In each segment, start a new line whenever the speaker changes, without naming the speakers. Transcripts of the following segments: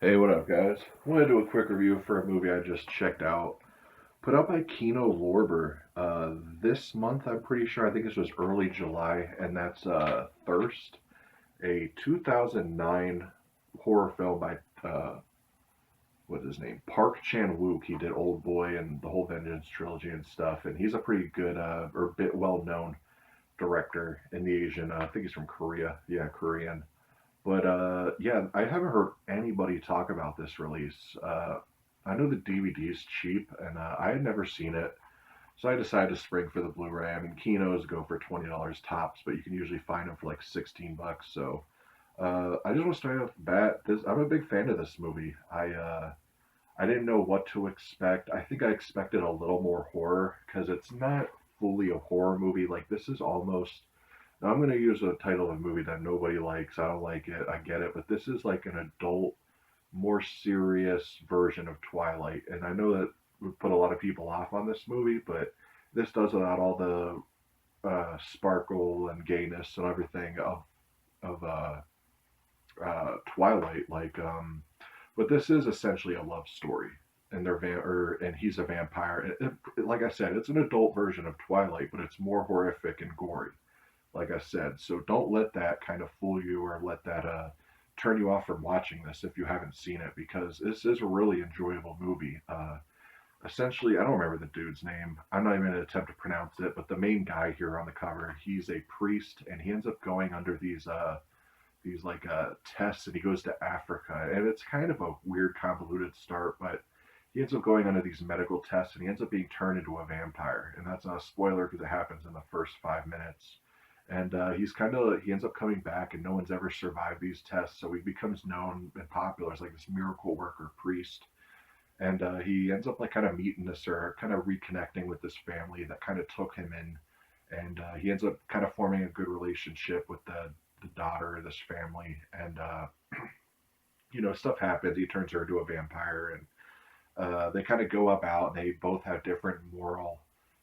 Hey, what up, guys? I want to do a quick review for a movie I just checked out. Put out by Kino Lorber this month, I'm pretty sure. I think this was early July, and that's Thirst, a 2009 horror film by, what's his name? Park Chan Wook. He did Old Boy and the whole Vengeance trilogy and stuff, and he's a pretty good, or bit well known director in the Asian. I think he's from Korea. Yeah, Korean. But yeah, I haven't heard anybody talk about this release. I know the DVD's cheap, and I had never seen it, so I decided to spring for the Blu-ray. I mean, Kinos go for $20 tops, but you can usually find them for like 16 bucks. So I just want to start off the bat. I'm a big fan of this movie. I didn't know what to expect. I think I expected a little more horror because it's not fully a horror movie. Like this is almost now I'm going to use a title of a movie that nobody likes. I don't like it. I get it. But this is like an adult, more serious version of Twilight. And I know that would put a lot of people off on this movie, but this does without all the sparkle and gayness and everything of Twilight. But this is essentially a love story. And and he's a vampire. Like I said, it's an adult version of Twilight, but it's more horrific and gory like I said. So don't let that kind of fool you or let that turn you off from watching this if you haven't seen it because this is a really enjoyable movie. Essentially, I don't remember the dude's name. I'm not even going to attempt to pronounce it, but the main guy here on the cover, he's a priest and he ends up going under these tests and he goes to Africa and it's kind of a weird convoluted start, but he ends up going under these medical tests and he ends up being turned into a vampire. And that's not a spoiler because it happens in the first 5 minutes. And he ends up coming back, and no one's ever survived these tests. So he becomes known and popular as like this miracle worker priest. And he ends up like kind of meeting this or kind of reconnecting with this family that kind of took him in. And he ends up kind of forming a good relationship with the daughter of this family. And stuff happens. He turns her into a vampire, and they kind of go about. They both have different moral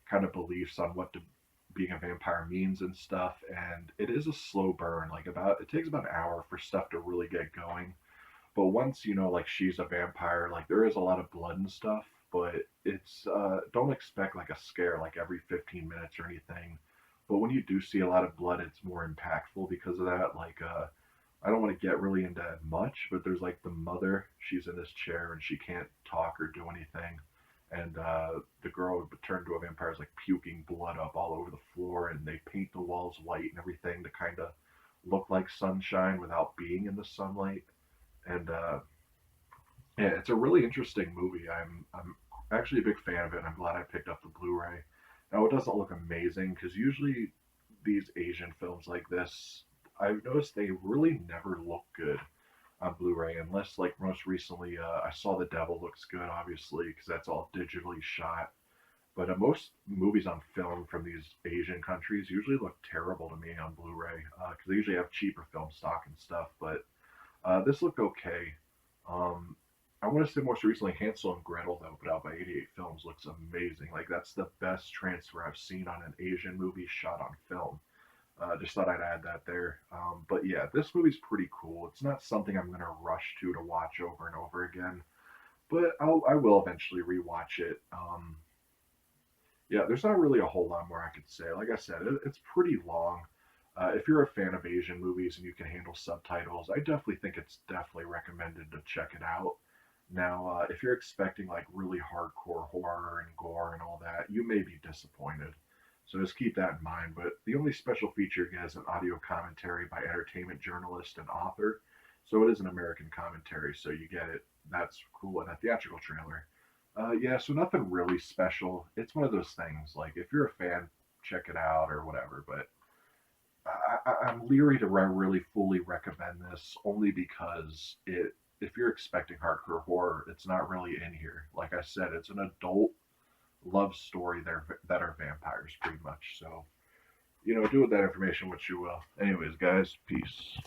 kind of beliefs on what being a vampire means and stuff. And it is a slow burn. It takes about an hour for stuff to really get going. But once like she's a vampire, like there is a lot of blood and stuff. But it's don't expect like a scare like every 15 minutes or anything. But when you do see a lot of blood, it's more impactful because of that. I don't want to get really into much, but there's like the mother. She's in this chair and she can't talk or do anything. And the girl turned to a vampire is like puking blood up all over the floor, and they paint the walls white and everything to kind of look like sunshine without being in the sunlight. And yeah, it's a really interesting movie. I'm actually a big fan of it, and I'm glad I picked up the Blu-ray. Now it doesn't look amazing because usually these Asian films like this, I've noticed they really never look good on Blu-ray, unless like most recently I saw The Devil looks good, obviously, because that's all digitally shot. But most movies on film from these Asian countries usually look terrible to me on Blu-ray because they usually have cheaper film stock and stuff. But this looked okay. Um, I want to say most recently Hansel and Gretel, though, put out by 88 Films, looks amazing. Like that's the best transfer I've seen on an Asian movie shot on film. Just thought I'd add that there. But yeah, this movie's pretty cool. It's not something I'm gonna rush to watch over and over again, but I will eventually rewatch it. Yeah, there's not really a whole lot more I could say. Like I said, it's pretty long. If you're a fan of Asian movies and you can handle subtitles, I definitely think it's definitely recommended to check it out. Now, if you're expecting like really hardcore horror and gore and all that, you may be disappointed. So just keep that in mind. But the only special feature again is an audio commentary by entertainment journalist and author. So it is an American commentary, so you get it. That's cool. And a theatrical trailer. Yeah, so nothing really special. It's one of those things. Like if you're a fan, check it out or whatever. But I'm leery to really fully recommend this only because it. If you're expecting hardcore horror, it's not really in here. Like I said, it's an adult love story that are vampires, pretty much. So, do with that information what you will. Anyways, guys, peace.